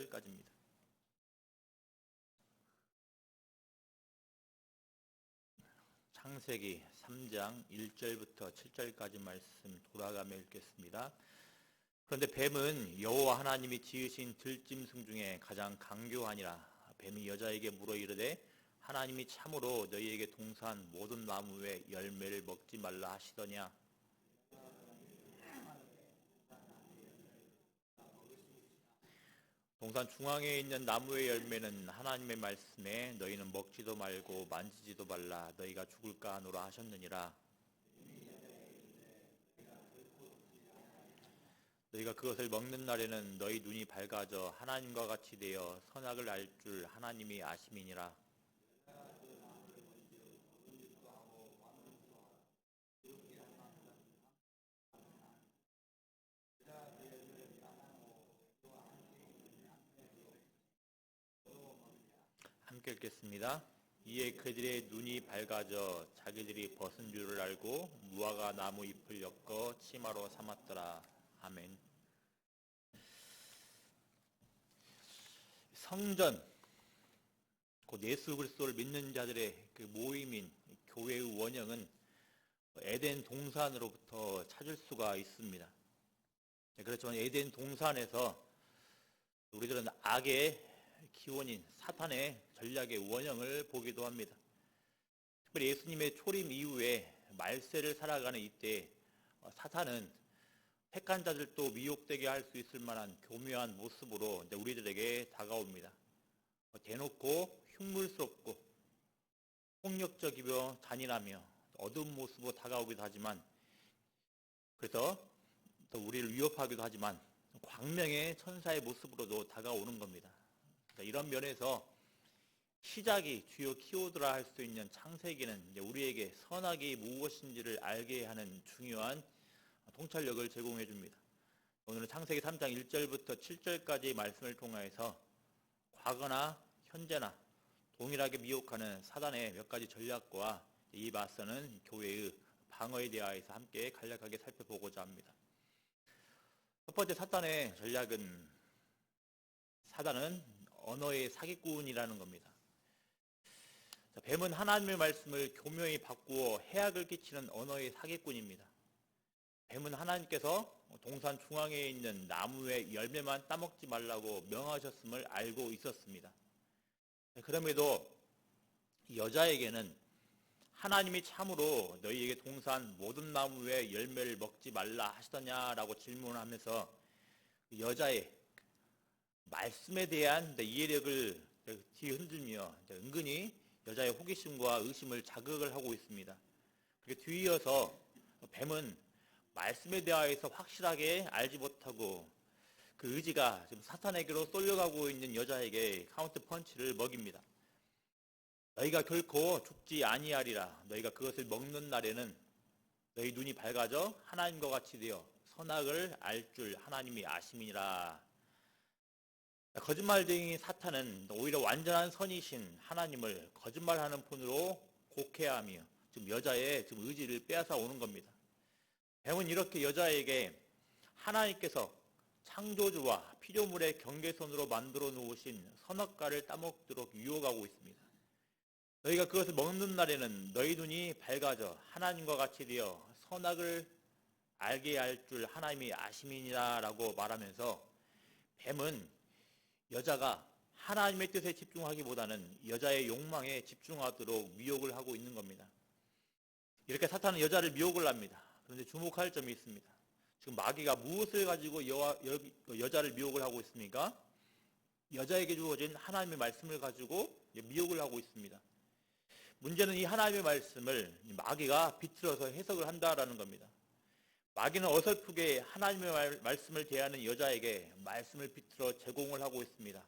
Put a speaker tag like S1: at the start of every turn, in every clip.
S1: 7절까지입니다. 창세기 3장 1절부터 7절까지 말씀 돌아가며 읽겠습니다. 그런데 뱀은 여호와 하나님이 지으신 들짐승 중에 가장 강교하니라. 뱀이 여자에게 물어 이르되 하나님이 참으로 너희에게 동산 모든 나무의 열매를 먹지 말라 하시더냐. 동산 중앙에 있는 나무의 열매는 하나님의 말씀에 너희는 먹지도 말고 만지지도 말라 너희가 죽을까 하노라 하셨느니라. 너희가 그것을 먹는 날에는 너희 눈이 밝아져 하나님과 같이 되어 선악을 알 줄 하나님이 아심이니라. 함께 읽겠습니다. 이에 그들의 눈이 밝아져 자기들이 벗은 줄을 알고 무화과 나무 잎을 엮어 치마로 삼았더라. 아멘. 성전, 곧 예수 그리스도를 믿는 자들의 그 모임인 교회의 원형은 에덴 동산으로부터 찾을 수가 있습니다. 그렇지만 에덴 동산에서 우리들은 악의 기원인 사탄의 전략의 원형을 보기도 합니다. 특별히 예수님의 초림 이후에 말세를 살아가는 이때 사탄은 택한 자들도 미혹되게 할 수 있을 만한 교묘한 모습으로 우리들에게 다가옵니다. 대놓고 흉물스럽고 폭력적이며 잔인하며 어두운 모습으로 다가오기도 하지만, 그래서 또 우리를 위협하기도 하지만 광명의 천사의 모습으로도 다가오는 겁니다. 이런 면에서 시작이 주요 키워드라 할 수 있는 창세기는 우리에게 선악이 무엇인지를 알게 하는 중요한 통찰력을 제공해 줍니다. 오늘은 창세기 3장 1절부터 7절까지의 말씀을 통해서 과거나 현재나 동일하게 미혹하는 사단의 몇 가지 전략과 이 맞서는 교회의 방어에 대하여서 함께 간략하게 살펴보고자 합니다. 첫 번째 사탄의 전략은, 사단은 언어의 사기꾼이라는 겁니다. 뱀은 하나님의 말씀을 교묘히 바꾸어 해악을 끼치는 언어의 사기꾼입니다. 뱀은 하나님께서 동산 중앙에 있는 나무의 열매만 따먹지 말라고 명하셨음을 알고 있었습니다. 그럼에도 여자에게는 하나님이 참으로 너희에게 동산 모든 나무의 열매를 먹지 말라 하시더냐라고 질문하면서 여자의 말씀에 대한 이해력을 뒤흔들며 은근히 여자의 호기심과 의심을 자극을 하고 있습니다. 그리고 뒤이어서 뱀은 말씀에 대하여서 확실하게 알지 못하고 그 의지가 지금 사탄에게로 쏠려가고 있는 여자에게 카운트 펀치를 먹입니다. 너희가 결코 죽지 아니하리라. 너희가 그것을 먹는 날에는 너희 눈이 밝아져 하나님과 같이 되어 선악을 알 줄 하나님이 아심이니라. 거짓말쟁이 사탄은 오히려 완전한 선이신 하나님을 거짓말하는 폰으로 곡해하며 지금 여자의 지금 의지를 빼앗아 오는 겁니다. 뱀은 이렇게 여자에게 하나님께서 창조주와 피조물의 경계선으로 만들어 놓으신 선악과를 따먹도록 유혹하고 있습니다. 너희가 그것을 먹는 날에는 너희 눈이 밝아져 하나님과 같이 되어 선악을 알게 할 줄 하나님이 아심이니라 라고 말하면서 뱀은 여자가 하나님의 뜻에 집중하기보다는 여자의 욕망에 집중하도록 미혹을 하고 있는 겁니다. 이렇게 사탄은 여자를 미혹을 합니다. 그런데 주목할 점이 있습니다. 지금 마귀가 무엇을 가지고 여자를 미혹을 하고 있습니까? 여자에게 주어진 하나님의 말씀을 가지고 미혹을 하고 있습니다. 문제는 이 하나님의 말씀을 마귀가 비틀어서 해석을 한다라는 겁니다. 마귀는 어설프게 하나님의 말씀을 대하는 여자에게 말씀을 비틀어 제공을 하고 있습니다.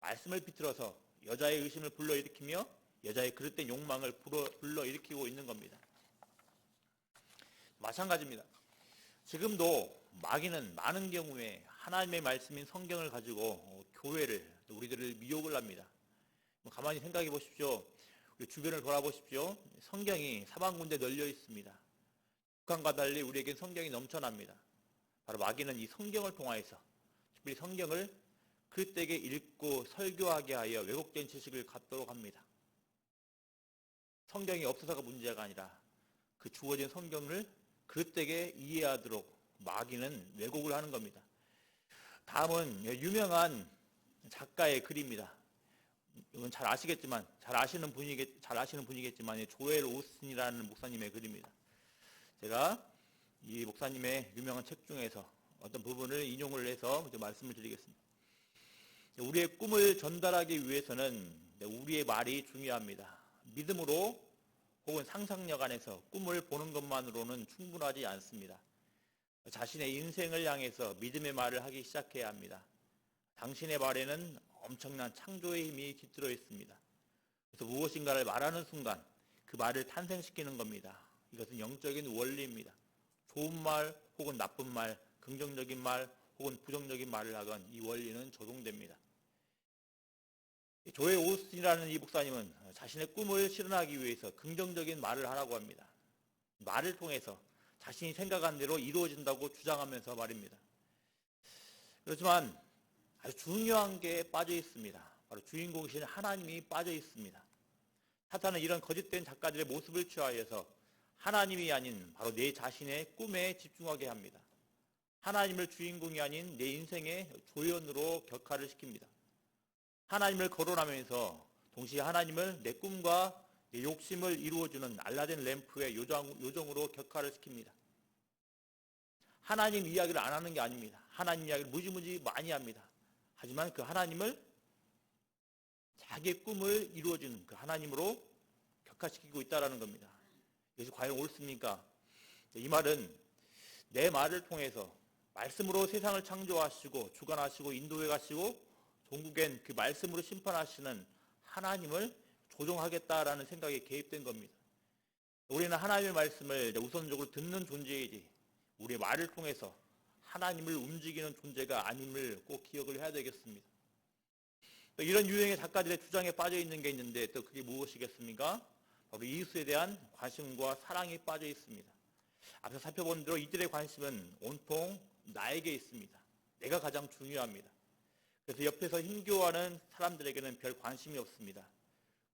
S1: 말씀을 비틀어서 여자의 의심을 불러일으키며 여자의 그릇된 욕망을 불러일으키고 있는 겁니다. 마찬가지입니다. 지금도 마귀는 많은 경우에 하나님의 말씀인 성경을 가지고 교회를, 우리들을 미혹을 합니다. 가만히 생각해 보십시오. 우리 주변을 돌아보십시오. 성경이 사방군데 널려 있습니다. 북한과 달리 우리에겐 성경이 넘쳐납니다. 바로 마귀는 이 성경을 통하여서, 특별히 성경을 그때에 읽고 설교하게 하여 왜곡된 지식을 갖도록 합니다. 성경이 없어서가 문제가 아니라 그 주어진 성경을 그때에 이해하도록 마귀는 왜곡을 하는 겁니다. 다음은 유명한 작가의 글입니다. 이건 잘 아시겠지만, 잘 아시는 분이겠지만 조엘 오스틴이라는 목사님의 글입니다. 제가 이 목사님의 유명한 책 중에서 어떤 부분을 인용을 해서 말씀을 드리겠습니다. 우리의 꿈을 전달하기 위해서는 우리의 말이 중요합니다. 믿음으로 혹은 상상력 안에서 꿈을 보는 것만으로는 충분하지 않습니다. 자신의 인생을 향해서 믿음의 말을 하기 시작해야 합니다. 당신의 말에는 엄청난 창조의 힘이 깃들어 있습니다. 그래서 무엇인가를 말하는 순간 그 말을 탄생시키는 겁니다. 이것은 영적인 원리입니다. 좋은 말 혹은 나쁜 말, 긍정적인 말 혹은 부정적인 말을 하건 이 원리는 적용됩니다. 조엘 오스틴이라는 이 목사님은 자신의 꿈을 실현하기 위해서 긍정적인 말을 하라고 합니다. 말을 통해서 자신이 생각한 대로 이루어진다고 주장하면서 말입니다. 그렇지만 아주 중요한 게 빠져 있습니다. 바로 주인공이신 하나님이 빠져 있습니다. 사탄은 이런 거짓된 작가들의 모습을 취하여서 하나님이 아닌 바로 내 자신의 꿈에 집중하게 합니다. 하나님을 주인공이 아닌 내 인생의 조연으로 격화를 시킵니다. 하나님을 거론하면서 동시에 하나님을 내 꿈과 내 욕심을 이루어주는 알라딘 램프의 요정으로 격화를 시킵니다. 하나님 이야기를 안 하는 게 아닙니다. 하나님 이야기를 무지무지 많이 합니다. 하지만 그 하나님을 자기의 꿈을 이루어주는 그 하나님으로 격화시키고 있다는 겁니다. 이것이 과연 옳습니까? 이 말은 내 말을 통해서 말씀으로 세상을 창조하시고 주관하시고 인도해 가시고 종국엔 그 말씀으로 심판하시는 하나님을 조종하겠다라는 생각에 개입된 겁니다. 우리는 하나님의 말씀을 우선적으로 듣는 존재이지 우리의 말을 통해서 하나님을 움직이는 존재가 아님을 꼭 기억을 해야 되겠습니다. 이런 유형의 작가들의 주장에 빠져 있는 게 있는데 또 그게 무엇이겠습니까? 바로 이웃에 대한 관심과 사랑이 빠져 있습니다. 앞서 살펴본 대로 이들의 관심은 온통 나에게 있습니다. 내가 가장 중요합니다. 그래서 옆에서 힘겨워하는 사람들에게는 별 관심이 없습니다.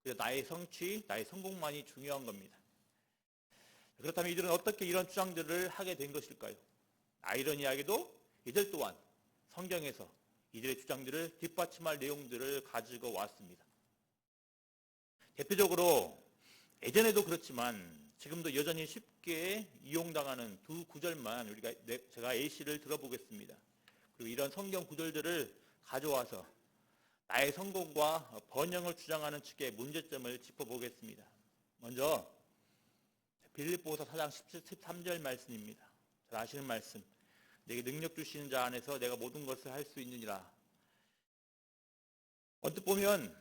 S1: 그래서 나의 성취, 나의 성공만이 중요한 겁니다. 그렇다면 이들은 어떻게 이런 주장들을 하게 된 것일까요? 아이러니하게도 이들 또한 성경에서 이들의 주장들을 뒷받침할 내용들을 가지고 왔습니다. 대표적으로 예전에도 그렇지만 지금도 여전히 쉽게 이용당하는 두 구절만 제가 A씨를 들어보겠습니다. 그리고 이런 성경 구절들을 가져와서 나의 성공과 번영을 주장하는 측의 문제점을 짚어보겠습니다. 먼저 빌립보서 4장 13절 말씀입니다. 잘 아시는 말씀. 내게 능력 주시는 자 안에서 내가 모든 것을 할 수 있느니라. 언뜻 보면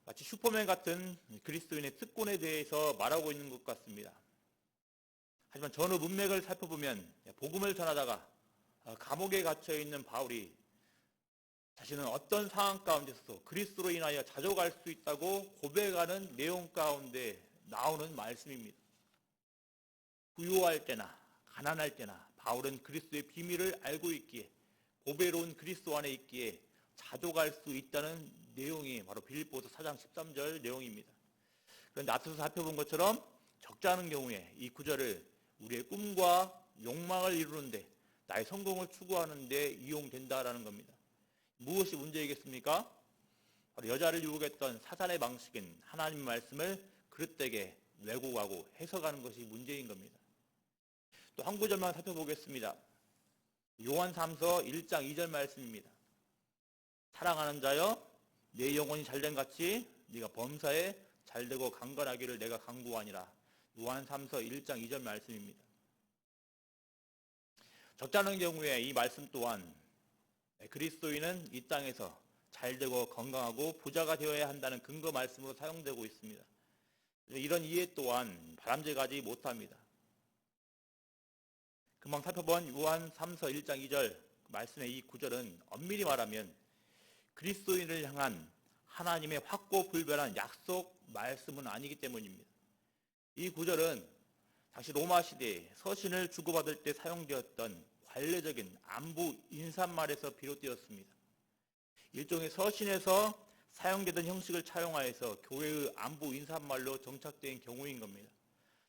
S1: 마치 슈퍼맨 같은 그리스도인의 특권에 대해서 말하고 있는 것 같습니다. 하지만 전후 문맥을 살펴보면 복음을 전하다가 감옥에 갇혀있는 바울이 자신은 어떤 상황 가운데서도 그리스도로 인하여 자족할 수 있다고 고백하는 내용 가운데 나오는 말씀입니다. 부유할 때나 가난할 때나 바울은 그리스도의 비밀을 알고 있기에 보배로운 그리스도 안에 있기에 자족할 수 있다는 내용이 바로 빌립보서 4장 13절 내용입니다. 그런데 앞서서 살펴본 것처럼 적잖은 경우에 이 구절을 우리의 꿈과 욕망을 이루는데 나의 성공을 추구하는 데 이용된다라는 겁니다. 무엇이 문제이겠습니까? 바로 여자를 유혹했던 사단의 방식인 하나님 말씀을 그릇되게 왜곡하고 해석하는 것이 문제인 겁니다. 또 한 구절만 살펴보겠습니다. 요한삼서 1장 2절 말씀입니다. 사랑하는 자여 내 영혼이 잘된 같이 네가 범사에 잘되고 강건하기를 내가 간구하니라. 요한삼서 1장 2절 말씀입니다. 적잖은 경우에 이 말씀 또한 그리스도인은 이 땅에서 잘되고 건강하고 부자가 되어야 한다는 근거 말씀으로 사용되고 있습니다. 이런 이해 또한 바람직하지 못합니다. 금방 살펴본 요한 3서 1장 2절 말씀의 이 구절은 엄밀히 말하면 그리스도인을 향한 하나님의 확고불변한 약속 말씀은 아니기 때문입니다. 이 구절은 당시 로마 시대에 서신을 주고받을 때 사용되었던 관례적인 안부 인사말에서 비롯되었습니다. 일종의 서신에서 사용되던 형식을 차용하여서 교회의 안부 인사말로 정착된 경우인 겁니다.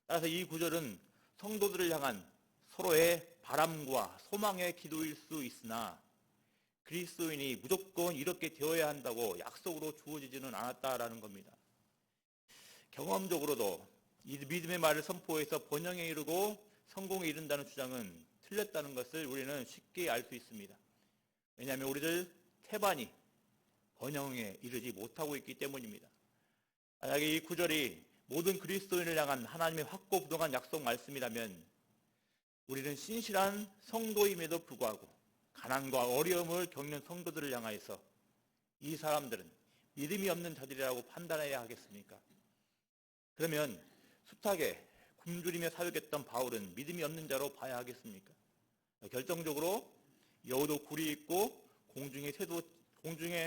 S1: 따라서 이 구절은 성도들을 향한 서로의 바람과 소망의 기도일 수 있으나 그리스도인이 무조건 이렇게 되어야 한다고 약속으로 주어지지는 않았다라는 겁니다. 경험적으로도 이 믿음의 말을 선포해서 번영에 이르고 성공에 이른다는 주장은 틀렸다는 것을 우리는 쉽게 알 수 있습니다. 왜냐하면 우리들 태반이 번영에 이르지 못하고 있기 때문입니다. 만약에 이 구절이 모든 그리스도인을 향한 하나님의 확고부동한 약속 말씀이라면 우리는 신실한 성도임에도 불구하고 가난과 어려움을 겪는 성도들을 향하여서 이 사람들은 믿음이 없는 자들이라고 판단해야 하겠습니까? 그러면 숱하게 굶주리며 사역했던 바울은 믿음이 없는 자로 봐야 하겠습니까? 결정적으로 여우도 굴이 있고 공중의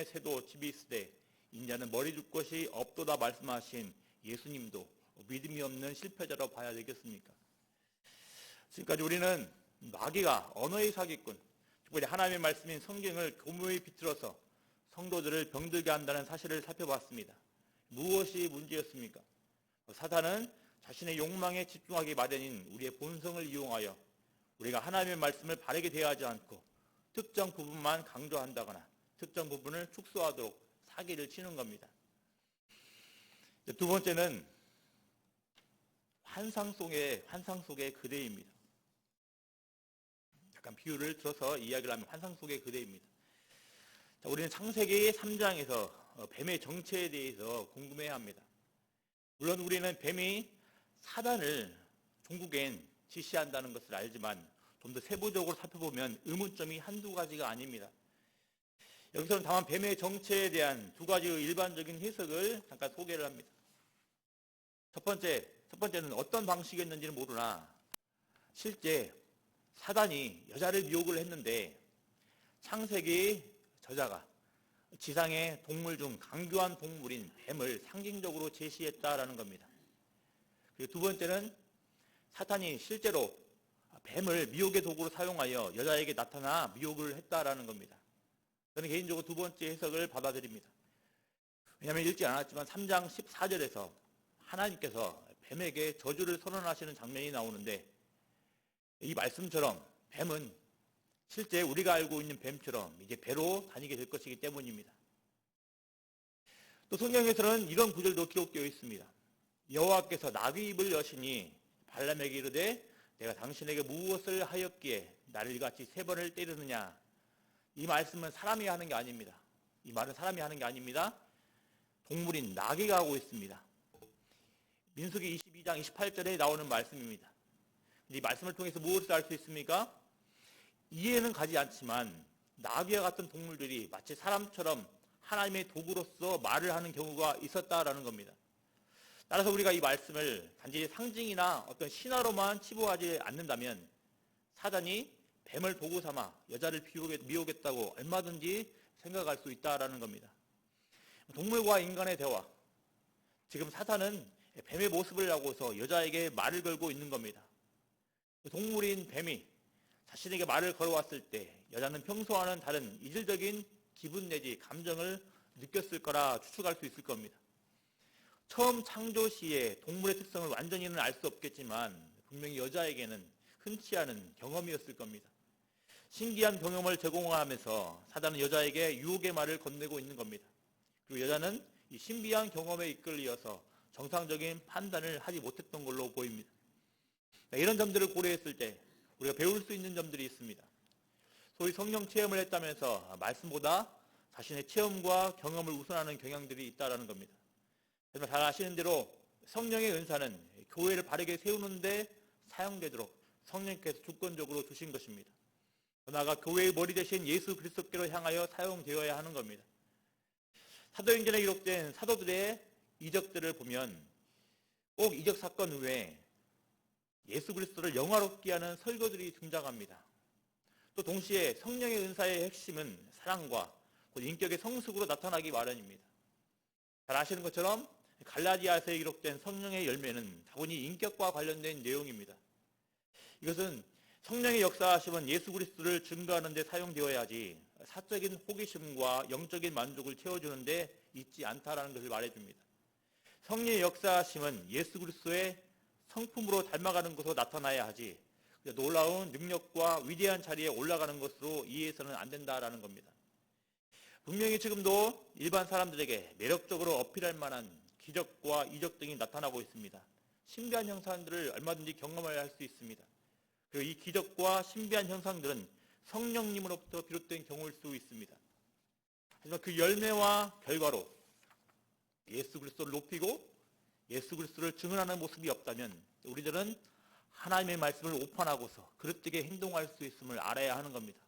S1: 새도 집이 있으되 인자는 머리 줄 것이 없도다 말씀하신 예수님도 믿음이 없는 실패자로 봐야 되겠습니까? 지금까지 우리는 마귀가 언어의 사기꾼, 특별히 하나님의 말씀인 성경을 교묘히 비틀어서 성도들을 병들게 한다는 사실을 살펴봤습니다. 무엇이 문제였습니까? 사탄은 자신의 욕망에 집중하기 마련인 우리의 본성을 이용하여 우리가 하나님의 말씀을 바르게 대하지 않고 특정 부분만 강조한다거나 특정 부분을 축소하도록 사기를 치는 겁니다. 두 번째는 환상 속의 그대입니다. 약간 비유를 들어서 이야기를 하면 환상 속의 그대입니다. 자, 우리는 창세기 3장에서 뱀의 정체에 대해서 궁금해합니다. 물론 우리는 뱀이 사단을 종국엔 지시한다는 것을 알지만 좀 더 세부적으로 살펴보면 의문점이 한두 가지가 아닙니다. 여기서는 다만 뱀의 정체에 대한 두 가지의 일반적인 해석을 잠깐 소개를 합니다. 첫 번째는 어떤 방식이었는지는 모르나 실제 사단이 여자를 미혹을 했는데 창세기 저자가 지상의 동물 중 강교한 동물인 뱀을 상징적으로 제시했다라는 겁니다. 그리고 두 번째는 사탄이 실제로 뱀을 미혹의 도구로 사용하여 여자에게 나타나 미혹을 했다라는 겁니다. 저는 개인적으로 두 번째 해석을 받아들입니다. 왜냐하면 읽지 않았지만 3장 14절에서 하나님께서 뱀에게 저주를 선언하시는 장면이 나오는데 이 말씀처럼 뱀은 실제 우리가 알고 있는 뱀처럼 이제 배로 다니게 될 것이기 때문입니다. 또 성경에서는 이런 구절도 기록되어 있습니다. 여호와께서 나귀 입을 여시니 발람에게 이르되 내가 당신에게 무엇을 하였기에 나를 이같이 3번을 때리느냐. 이 말씀은 사람이 하는 게 아닙니다. 이 말은 사람이 하는 게 아닙니다. 동물인 나귀가 하고 있습니다. 민수기 22장 28절에 나오는 말씀입니다. 이 말씀을 통해서 무엇을 알 수 있습니까? 이해는 가지 않지만 나귀와 같은 동물들이 마치 사람처럼 하나님의 도구로서 말을 하는 경우가 있었다라는 겁니다. 따라서 우리가 이 말씀을 단지 상징이나 어떤 신화로만 치부하지 않는다면 사단이 뱀을 도구 삼아 여자를 미혹했다고 얼마든지 생각할 수 있다라는 겁니다. 동물과 인간의 대화, 지금 사탄은 뱀의 모습을 하고서 여자에게 말을 걸고 있는 겁니다. 동물인 뱀이 자신에게 말을 걸어왔을 때 여자는 평소와는 다른 이질적인 기분 내지 감정을 느꼈을 거라 추측할 수 있을 겁니다. 처음 창조 시에 동물의 특성을 완전히는 알 수 없겠지만 분명히 여자에게는 흔치 않은 경험이었을 겁니다. 신기한 경험을 제공하면서 사단은 여자에게 유혹의 말을 건네고 있는 겁니다. 그리고 여자는 이 신비한 경험에 이끌려서 정상적인 판단을 하지 못했던 걸로 보입니다. 이런 점들을 고려했을 때 우리가 배울 수 있는 점들이 있습니다. 소위 성령 체험을 했다면서 말씀보다 자신의 체험과 경험을 우선하는 경향들이 있다는 겁니다. 하지만 잘 아시는 대로 성령의 은사는 교회를 바르게 세우는데 사용되도록 성령께서 주권적으로 주신 것입니다. 나아가 교회의 머리 대신 예수 그리스도께로 향하여 사용되어야 하는 겁니다. 사도행전에 기록된 사도들의 이적들을 보면 꼭 이적 사건 후에 예수 그리스도를 영화롭게 하는 설교들이 등장합니다. 또 동시에 성령의 은사의 핵심은 사랑과 곧 인격의 성숙으로 나타나기 마련입니다. 잘 아시는 것처럼 갈라디아서에 기록된 성령의 열매는 다분히 인격과 관련된 내용입니다. 이것은 성령의 역사하심은 예수 그리스도를 증거하는 데 사용되어야 하지 사적인 호기심과 영적인 만족을 채워주는 데 있지 않다라는 것을 말해줍니다. 성령의 역사하심은 예수 그리스도의 성품으로 닮아가는 것으로 나타나야 하지 놀라운 능력과 위대한 자리에 올라가는 것으로 이해해서는 안 된다라는 겁니다. 분명히 지금도 일반 사람들에게 매력적으로 어필할 만한 기적과 이적 등이 나타나고 있습니다. 신비한 현상들을 얼마든지 경험할 수 있습니다. 그리고 이 기적과 신비한 현상들은 성령님으로부터 비롯된 경우일 수 있습니다. 하지만 그 열매와 결과로 예수 그리스도를 높이고 예수 그리스도를 증언하는 모습이 없다면 우리들은 하나님의 말씀을 오판하고서 그릇되게 행동할 수 있음을 알아야 하는 겁니다.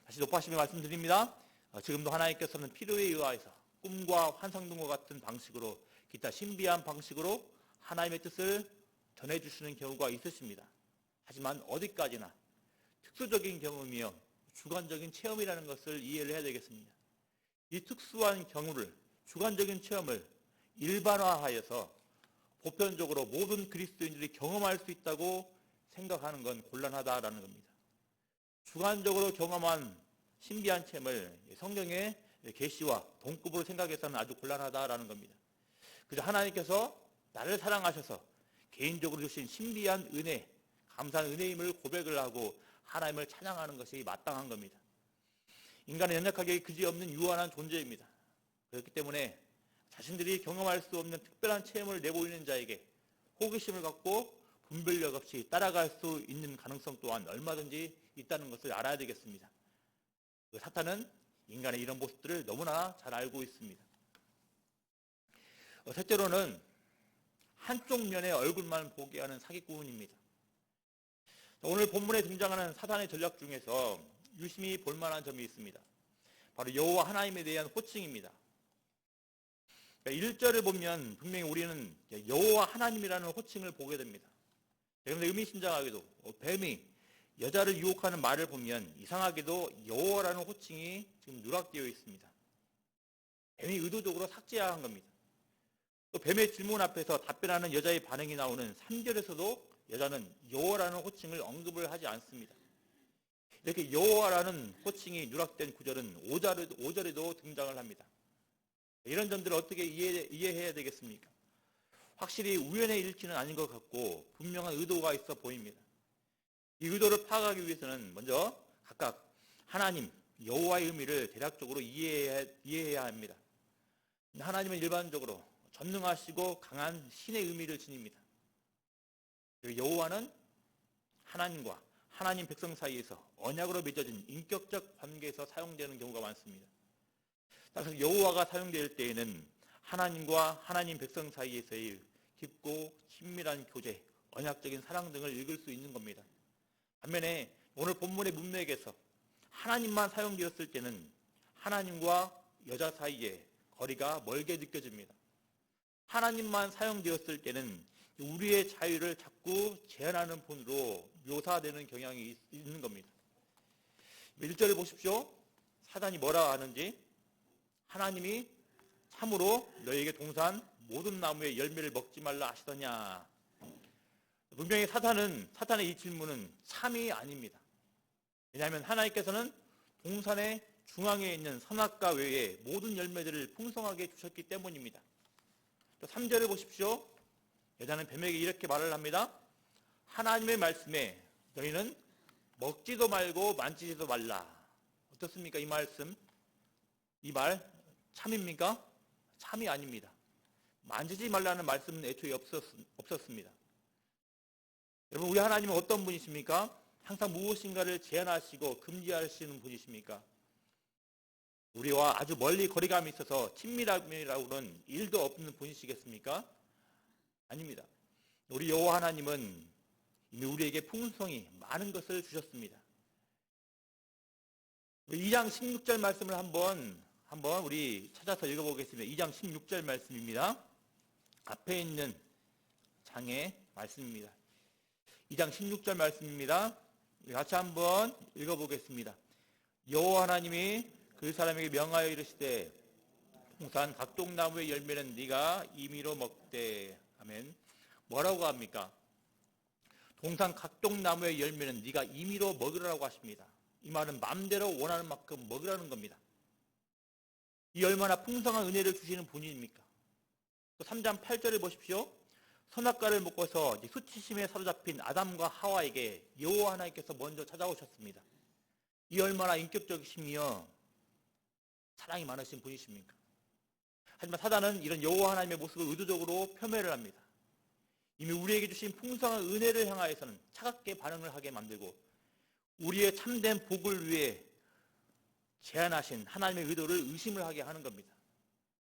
S1: 다시 높아심에 말씀드립니다. 지금도 하나님께서는 필요에 의하여서 꿈과 환상 등과 같은 방식으로 기타 신비한 방식으로 하나님의 뜻을 전해주시는 경우가 있으십니다. 하지만 어디까지나 특수적인 경험이며 주관적인 체험이라는 것을 이해를 해야 되겠습니다. 이 특수한 경우를 주관적인 체험을 일반화하여서 보편적으로 모든 그리스도인들이 경험할 수 있다고 생각하는 건 곤란하다라는 겁니다. 주관적으로 경험한 신비한 체험을 성경의 계시와 동급으로 생각해서는 아주 곤란하다라는 겁니다. 그저 하나님께서 나를 사랑하셔서 개인적으로 주신 신비한 은혜, 감사한 은혜임을 고백을 하고 하나님을 찬양하는 것이 마땅한 겁니다. 인간은 연약하게 그지없는 유한한 존재입니다. 그렇기 때문에 자신들이 경험할 수 없는 특별한 체험을 내보이는 자에게 호기심을 갖고 분별력 없이 따라갈 수 있는 가능성 또한 얼마든지 있다는 것을 알아야 되겠습니다. 사탄은 인간의 이런 모습들을 너무나 잘 알고 있습니다. 셋째로는 한쪽 면의 얼굴만 보게 하는 사기꾼입니다. 오늘 본문에 등장하는 사탄의 전략 중에서 유심히 볼만한 점이 있습니다. 바로 여호와 하나님에 대한 호칭입니다. 1절을 보면 분명히 우리는 여호와 하나님이라는 호칭을 보게 됩니다. 그런데 의미심장하게도 뱀이 여자를 유혹하는 말을 보면 이상하게도 여호와라는 호칭이 지금 누락되어 있습니다. 뱀이 의도적으로 삭제한 겁니다. 또 뱀의 질문 앞에서 답변하는 여자의 반응이 나오는 3절에서도 여자는 여호와라는 호칭을 언급을 하지 않습니다. 이렇게 여호와라는 호칭이 누락된 구절은 5절에도 등장을 합니다. 이런 점들을 어떻게 이해해야 되겠습니까? 확실히 우연의 일치는 아닌 것 같고 분명한 의도가 있어 보입니다. 이 의도를 파악하기 위해서는 먼저 각각 하나님, 여호와의 의미를 대략적으로 이해해야 합니다. 하나님은 일반적으로 전능하시고 강한 신의 의미를 지닙니다. 그리고 여호와는 하나님과 하나님 백성 사이에서 언약으로 맺어진 인격적 관계에서 사용되는 경우가 많습니다. 따라서 여호와가 사용될 때에는 하나님과 하나님 백성 사이에서의 깊고 친밀한 교제, 언약적인 사랑 등을 읽을 수 있는 겁니다. 반면에 오늘 본문의 문맥에서 하나님만 사용되었을 때는 하나님과 여자 사이에 거리가 멀게 느껴집니다. 하나님만 사용되었을 때는 우리의 자유를 자꾸 제한하는 본으로 묘사되는 경향이 있는 겁니다. 1절을 보십시오. 사단이 뭐라 하는지 하나님이 참으로 너에게 동산 모든 나무의 열매를 먹지 말라 하시더냐. 분명히 사탄의 이 질문은 참이 아닙니다. 왜냐하면 하나님께서는 동산의 중앙에 있는 선악과 외에 모든 열매들을 풍성하게 주셨기 때문입니다. 또 3절을 보십시오. 여자는 뱀에게 이렇게 말을 합니다. 하나님의 말씀에 너희는 먹지도 말고 만지지도 말라. 어떻습니까? 이 말씀, 이 말 참입니까? 참이 아닙니다. 만지지 말라는 말씀은 애초에 없었습니다. 여러분, 우리 하나님은 어떤 분이십니까? 항상 무엇인가를 제한하시고 금지하시는 분이십니까? 우리와 아주 멀리 거리감이 있어서 친밀함이라고는 일도 없는 분이시겠습니까? 아닙니다. 우리 여호와 하나님은 이미 우리에게 풍성히 많은 것을 주셨습니다. 2장 16절 말씀을 한번 우리 찾아서 읽어보겠습니다. 2장 16절 말씀입니다. 앞에 있는 장의 말씀입니다. 2장 16절 말씀입니다. 같이 한번 읽어보겠습니다. 여호와 하나님이 그 사람에게 명하여 이르시되 동산 각종 나무의 열매는 네가 임의로 먹되. 아멘. 뭐라고 합니까? 동산 각종 나무의 열매는 네가 임의로 먹으라고 하십니다. 이 말은 마음대로 원하는 만큼 먹으라는 겁니다. 이 얼마나 풍성한 은혜를 주시는 분입니까? 또 3장 8절을 보십시오. 선악과를 먹고서 수치심에 사로잡힌 아담과 하와에게 여호와 하나님께서 먼저 찾아오셨습니다. 이 얼마나 인격적이시며 사랑이 많으신 분이십니까? 하지만 사단은 이런 여호와 하나님의 모습을 의도적으로 폄훼를 합니다. 이미 우리에게 주신 풍성한 은혜를 향하여서는 차갑게 반응을 하게 만들고 우리의 참된 복을 위해 제안하신 하나님의 의도를 의심을 하게 하는 겁니다.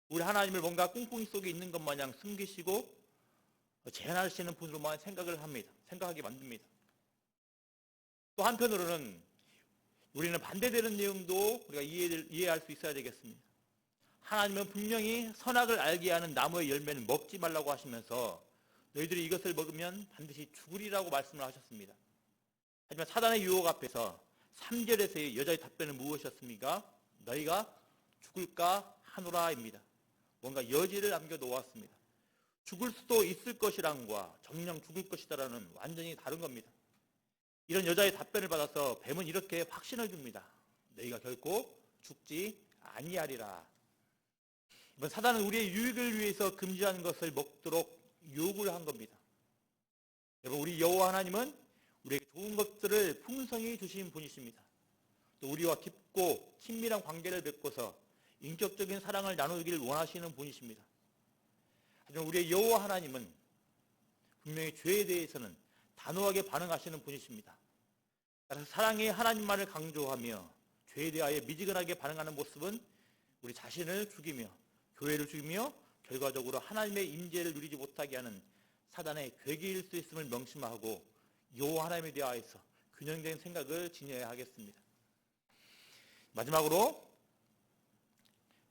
S1: 우리 하나님을 뭔가 꿍꿍이 속에 있는 것 마냥 숨기시고 제안하시는 분으로만 생각하게 만듭니다. 또 한편으로는 우리는 반대되는 내용도 우리가 이해할 수 있어야 되겠습니다. 하나님은 분명히 선악을 알게 하는 나무의 열매는 먹지 말라고 하시면서 너희들이 이것을 먹으면 반드시 죽으리라고 말씀을 하셨습니다. 하지만 사단의 유혹 앞에서 3절에서의 여자의 답변은 무엇이었습니까? 너희가 죽을까 하노라입니다. 뭔가 여지를 남겨놓았습니다. 죽을 수도 있을 것이란과 정령 죽을 것이다라는 완전히 다른 겁니다. 이런 여자의 답변을 받아서 뱀은 이렇게 확신을 줍니다. 너희가 결코 죽지 아니하리라. 이번 사단은 우리의 유익을 위해서 금지하는 것을 먹도록 요구를 한 겁니다. 여러분, 우리 여호와 하나님은 우리에게 좋은 것들을 풍성히 주신 분이십니다. 또 우리와 깊고 친밀한 관계를 맺고서 인격적인 사랑을 나누기를 원하시는 분이십니다. 하지만 우리의 여호와 하나님은 분명히 죄에 대해서는 단호하게 반응하시는 분이십니다. 따라서 사랑의 하나님만을 강조하며 죄에 대하여 미지근하게 반응하는 모습은 우리 자신을 죽이며 교회를 죽이며 결과적으로 하나님의 임재를 누리지 못하게 하는 사단의 괴기일 수 있음을 명심하고 여호와 하나님에 대하여서 균형된 생각을 지녀야 하겠습니다. 마지막으로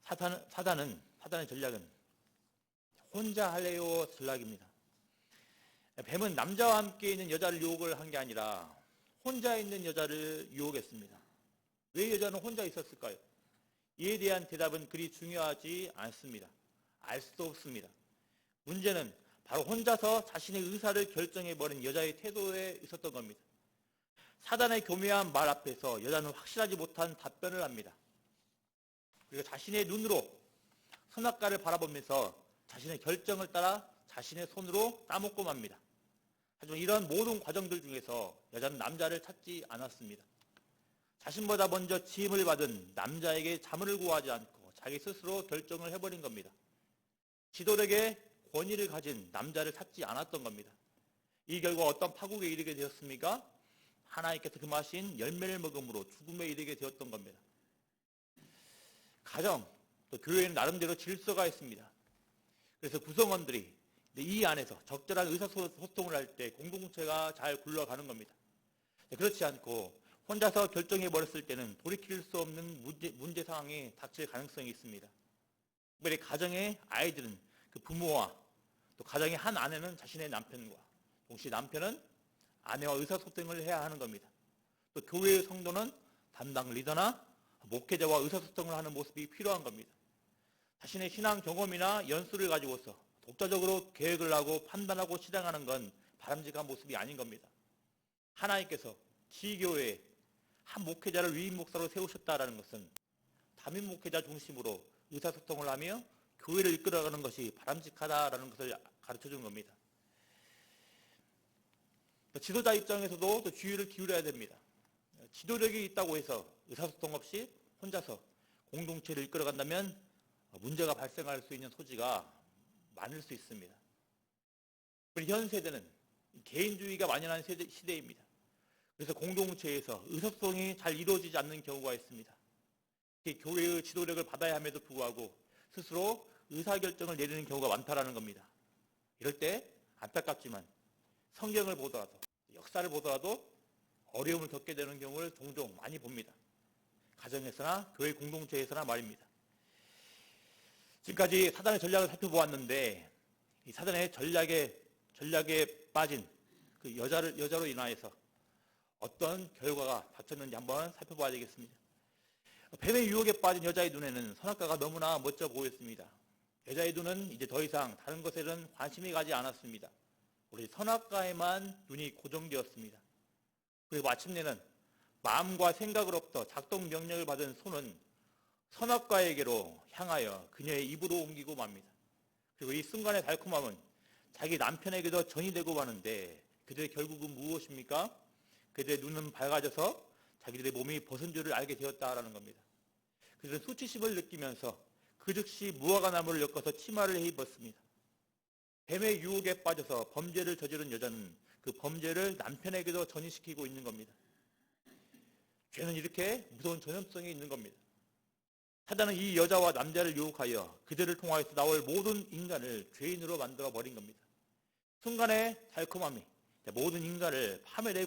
S1: 사단의 전략은 혼자 할래요 전략입니다. 뱀은 남자와 함께 있는 여자를 유혹을 한 게 아니라 혼자 있는 여자를 유혹했습니다. 왜 여자는 혼자 있었을까요? 이에 대한 대답은 그리 중요하지 않습니다. 알 수도 없습니다. 문제는 바로 혼자서 자신의 의사를 결정해버린 여자의 태도에 있었던 겁니다. 사단의 교묘한 말 앞에서 여자는 확실하지 못한 답변을 합니다. 그리고 자신의 눈으로 선악과를 바라보면서 자신의 결정을 따라 자신의 손으로 따먹고 맙니다. 하지만 이런 모든 과정들 중에서 여자는 남자를 찾지 않았습니다. 자신보다 먼저 지임을 받은 남자에게 자문을 구하지 않고 자기 스스로 결정을 해버린 겁니다. 지도력의 권위를 가진 남자를 찾지 않았던 겁니다. 이 결과 어떤 파국에 이르게 되었습니까? 하나님께서 금하신 열매를 먹음으로 죽음에 이르게 되었던 겁니다. 가정, 또 교회에는 나름대로 질서가 있습니다. 그래서 구성원들이 이 안에서 적절한 의사소통을 할 때 공동체가 잘 굴러가는 겁니다. 그렇지 않고 혼자서 결정해버렸을 때는 돌이킬 수 없는 문제 상황이 닥칠 가능성이 있습니다. 특별히 가정의 아이들은 그 부모와 또 가정의 한 아내는 자신의 남편과 동시에 남편은 아내와 의사소통을 해야 하는 겁니다. 또 교회의 성도는 담당 리더나 목회자와 의사소통을 하는 모습이 필요한 겁니다. 자신의 신앙 경험이나 연수를 가지고서 독자적으로 계획을 하고 판단하고 실행하는 건 바람직한 모습이 아닌 겁니다. 하나님께서 지교회에 한 목회자를 위임 목사로 세우셨다라는 것은 담임 목회자 중심으로 의사소통을 하며 교회를 이끌어가는 것이 바람직하다라는 것을 가르쳐주는 겁니다. 지도자 입장에서도 또 주의를 기울여야 됩니다. 지도력이 있다고 해서 의사소통 없이 혼자서 공동체를 이끌어간다면 문제가 발생할 수 있는 소지가 많을 수 있습니다. 현 세대는 개인주의가 만연한 시대입니다. 그래서 공동체에서 의사소통이 잘 이루어지지 않는 경우가 있습니다. 교회의 지도력을 받아야 함에도 불구하고 스스로 의사결정을 내리는 경우가 많다라는 겁니다. 이럴 때 안타깝지만 성경을 보더라도 역사를 보더라도 어려움을 겪게 되는 경우를 종종 많이 봅니다. 가정에서나 교회 공동체에서나 말입니다. 지금까지 사단의 전략을 살펴보았는데 이 사단의 전략에 빠진 그 여자로 인하여서 어떤 결과가 닥쳤는지 한번 살펴봐야 되겠습니다. 뱀의 유혹에 빠진 여자의 눈에는 선악과가 너무나 멋져 보였습니다. 여자의 눈은 이제 더 이상 다른 것에는 관심이 가지 않았습니다. 우리 선악과에만 눈이 고정되었습니다. 그리고 마침내는 마음과 생각으로부터 작동 명령을 받은 손은 선악과에게로 향하여 그녀의 입으로 옮기고 맙니다. 그리고 이 순간의 달콤함은 자기 남편에게도 전이 되고 마는데 그들의 결국은 무엇입니까? 그들의 눈은 밝아져서 자기들의 몸이 벗은 줄을 알게 되었다라는 겁니다. 그들은 수치심을 느끼면서 그 즉시 무화과 나무를 엮어서 치마를 해 입었습니다. 뱀의 유혹에 빠져서 범죄를 저지른 여자는 그 범죄를 남편에게도 전이시키고 있는 겁니다. 죄는 이렇게 무서운 전염성이 있는 겁니다. 사단은 이 여자와 남자를 유혹하여 그들을 통하여서 나올 모든 인간을 죄인으로 만들어 버린 겁니다. 순간의 달콤함이 모든 인간을 파멸의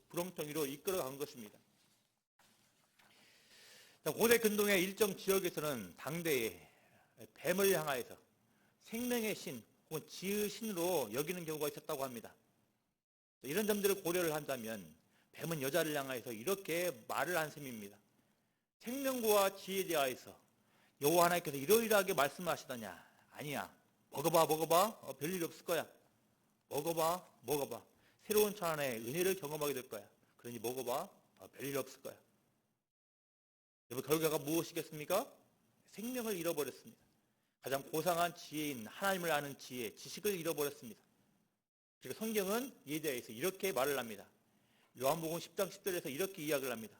S1: 구렁텅이로 이끌어간 것입니다. 고대 근동의 일정 지역에서는 당대에 뱀을 향하여서 생명의 신 혹은 지의 신으로 여기는 경우가 있었다고 합니다. 이런 점들을 고려를 한다면 뱀은 여자를 향하여서 이렇게 말을 한 셈입니다. 생명과 지혜에 대하여서 여호와 하나님께서 이러이러하게 말씀하시더냐? 아니야. 먹어봐. 별일 없을 거야. 먹어봐. 새로운 천안의 은혜를 경험하게 될 거야. 그러니 먹어봐. 별일 없을 거야. 여러분, 결과가 무엇이겠습니까? 생명을 잃어버렸습니다. 가장 고상한 지혜인 하나님을 아는 지혜, 지식을 잃어버렸습니다. 그리고 성경은 이에 대해서 이렇게 말을 합니다. 요한복음 10장 10절에서 이렇게 이야기를 합니다.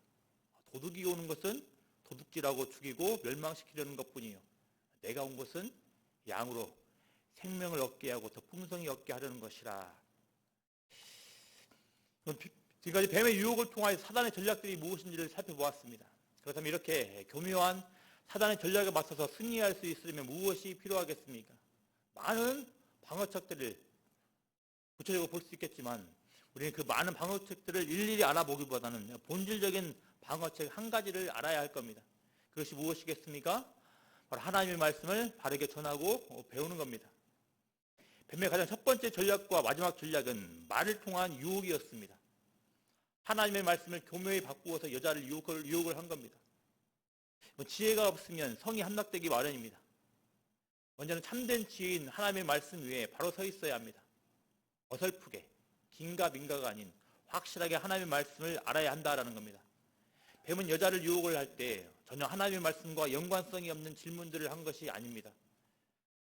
S1: 도둑이 오는 것은 도둑질하고 죽이고 멸망시키려는 것뿐이요. 내가 온 것은 양으로 생명을 얻게 하고 더 풍성히 얻게 하려는 것이라. 지금까지 뱀의 유혹을 통하여 사단의 전략들이 무엇인지를 살펴보았습니다. 그렇다면 이렇게 교묘한 사단의 전략에 맞서서 승리할 수 있으려면 무엇이 필요하겠습니까? 많은 방어책들을 구체적으로 볼 수 있겠지만 우리는 그 많은 방어책들을 일일이 알아보기보다는 본질적인 방어책 한 가지를 알아야 할 겁니다. 그것이 무엇이겠습니까? 바로 하나님의 말씀을 바르게 전하고 배우는 겁니다. 뱀의 가장 첫 번째 전략과 마지막 전략은 말을 통한 유혹이었습니다. 하나님의 말씀을 교묘히 바꾸어서 여자를 유혹을 한 겁니다. 지혜가 없으면 성이 함락되기 마련입니다. 먼저는 참된 지혜인 하나님의 말씀 위에 바로 서 있어야 합니다. 어설프게 긴가민가가 아닌 확실하게 하나님의 말씀을 알아야 한다라는 겁니다. 뱀은 여자를 유혹을 할 때 전혀 하나님의 말씀과 연관성이 없는 질문들을 한 것이 아닙니다.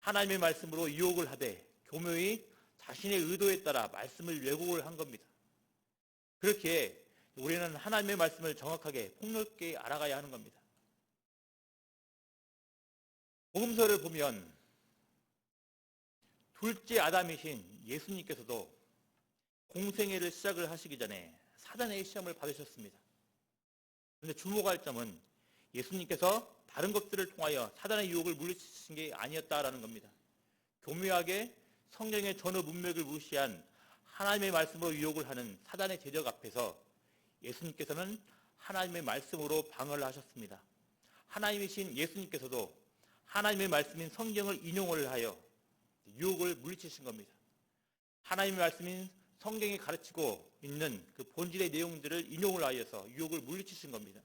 S1: 하나님의 말씀으로 유혹을 하되 교묘히 자신의 의도에 따라 말씀을 왜곡을 한 겁니다. 그렇게 우리는 하나님의 말씀을 정확하게 폭넓게 알아가야 하는 겁니다. 복음서를 보면 둘째 아담이신 예수님께서도 공생애를 시작을 하시기 전에 사단의 시험을 받으셨습니다. 그런데 주목할 점은 예수님께서 다른 것들을 통하여 사단의 유혹을 물리치신 게 아니었다라는 겁니다. 교묘하게 성경의 전후 문맥을 무시한 하나님의 말씀으로 유혹을 하는 사단의 제적 앞에서 예수님께서는 하나님의 말씀으로 방어를 하셨습니다. 하나님이신 예수님께서도 하나님의 말씀인 성경을 인용을 하여 유혹을 물리치신 겁니다. 하나님의 말씀인 성경이 가르치고 있는 그 본질의 내용들을 인용을 하여서 유혹을 물리치신 겁니다.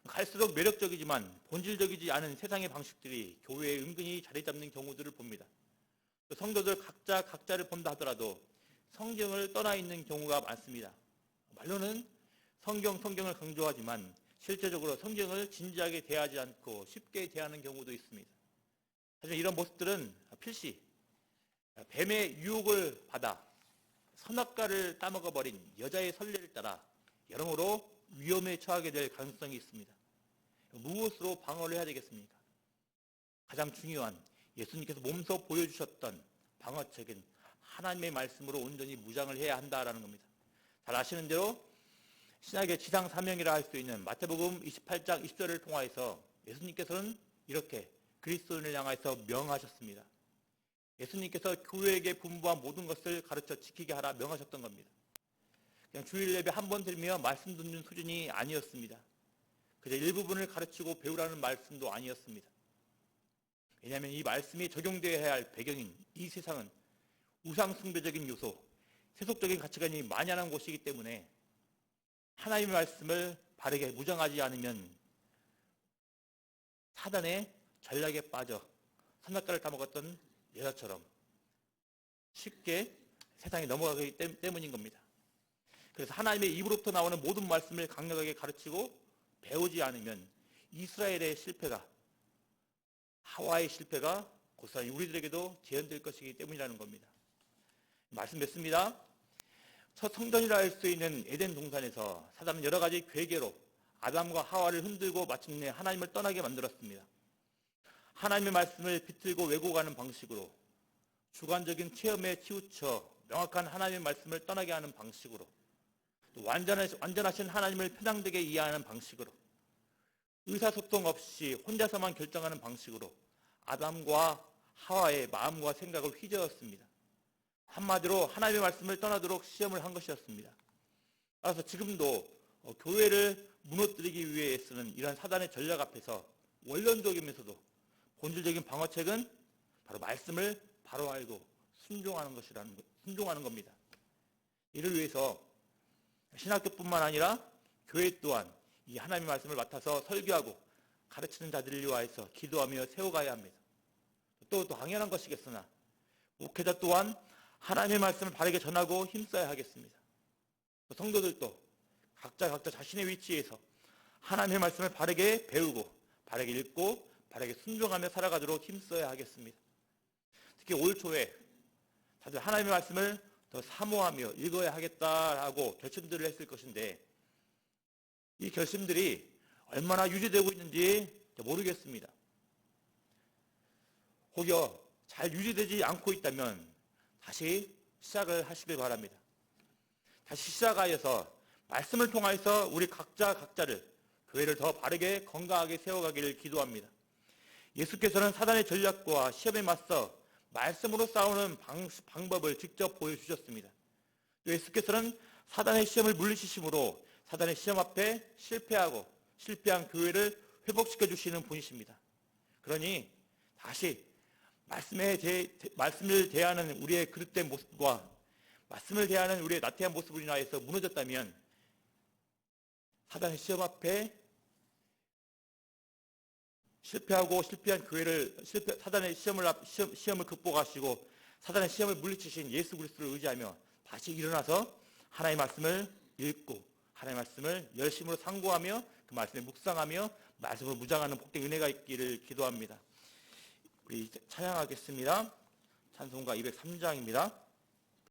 S1: 갈수록 매력적이지만 본질적이지 않은 세상의 방식들이 교회에 은근히 자리 잡는 경우들을 봅니다. 성도들 각자를 본다 하더라도 성경을 떠나 있는 경우가 많습니다. 말로는 성경을 강조하지만 실제적으로 성경을 진지하게 대하지 않고 쉽게 대하는 경우도 있습니다. 하지만 이런 모습들은 필시 뱀의 유혹을 받아 선악과를 따먹어버린 여자의 선례를 따라 여러모로 위험에 처하게 될 가능성이 있습니다. 무엇으로 방어를 해야 되겠습니까? 가장 중요한 예수님께서 몸소 보여주셨던 방어책은 하나님의 말씀으로 온전히 무장을 해야 한다라는 겁니다. 잘 아시는 대로 신약의 지상 사명이라 할 수 있는 마태복음 28장 20절을 통하여서 예수님께서는 이렇게 그리스도인을 향해서 명하셨습니다. 예수님께서 교회에게 분부한 모든 것을 가르쳐 지키게 하라 명하셨던 겁니다. 그냥 주일 예배 한 번 드리며 말씀 듣는 수준이 아니었습니다. 그저 일부분을 가르치고 배우라는 말씀도 아니었습니다. 왜냐하면 이 말씀이 적용되어야 할 배경인 이 세상은 우상숭배적인 요소, 세속적인 가치관이 만연한 곳이기 때문에 하나님의 말씀을 바르게 무장하지 않으면 사단의 전략에 빠져 선악과를 따먹었던 여자처럼 쉽게 세상에 넘어가기 때문인 겁니다. 그래서 하나님의 입으로부터 나오는 모든 말씀을 강력하게 가르치고 배우지 않으면 이스라엘의 실패가, 하와의 실패가 고스란히 우리들에게도 재현될 것이기 때문이라는 겁니다. 말씀 맺습니다. 첫 성전이라 할 수 있는 에덴 동산에서 사단은 여러 가지 괴계로 아담과 하와를 흔들고 마침내 하나님을 떠나게 만들었습니다. 하나님의 말씀을 비틀고 왜곡하는 방식으로, 주관적인 체험에 치우쳐 명확한 하나님의 말씀을 떠나게 하는 방식으로, 또 완전하신 하나님을 편향되게 이해하는 방식으로, 의사소통 없이 혼자서만 결정하는 방식으로 아담과 하와의 마음과 생각을 휘저었습니다. 한마디로 하나님의 말씀을 떠나도록 시험을 한 것이었습니다. 따라서 지금도 교회를 무너뜨리기 위해 쓰는 이러한 사단의 전략 앞에서 원론적이면서도 본질적인 방어책은 바로 말씀을 바로 알고 순종하는 겁니다. 이를 위해서 신학교뿐만 아니라 교회 또한 이 하나님의 말씀을 맡아서 설교하고 가르치는 자들을 위하여서 기도하며 세워가야 합니다. 또 당연한 것이겠으나 목회자 또한 하나님의 말씀을 바르게 전하고 힘써야 하겠습니다. 성도들도 각자 자신의 위치에서 하나님의 말씀을 바르게 배우고 바르게 읽고 바르게 순종하며 살아가도록 힘써야 하겠습니다. 특히 올 초에 다들 하나님의 말씀을 더 사모하며 읽어야 하겠다라고 결심들을 했을 것인데 이 결심들이 얼마나 유지되고 있는지 모르겠습니다. 혹여 잘 유지되지 않고 있다면 다시 시작을 하시길 바랍니다. 다시 시작하여서 말씀을 통하여서 우리 각자를 교회를 더 바르게 건강하게 세워가기를 기도합니다. 예수께서는 사단의 전략과 시험에 맞서 말씀으로 싸우는 방법을 직접 보여주셨습니다. 예수께서는 사단의 시험을 물리치심으로 사단의 시험 앞에 실패한 교회를 회복시켜 주시는 분이십니다. 그러니 다시 말씀을 대하는 우리의 그릇된 모습과 말씀을 대하는 우리의 나태한 모습을 인하여서 무너졌다면 사단의 시험 앞에 실패한 교회를 사단의 시험을 극복하시고 사단의 시험을 물리치신 예수 그리스도를 의지하며 다시 일어나서 하나님의 말씀을 읽고 하나님의 말씀을 열심으로 상고하며 그 말씀에 묵상하며 말씀을 무장하는 복된 은혜가 있기를 기도합니다. 우리 찬양하겠습니다. 찬송가 203장입니다.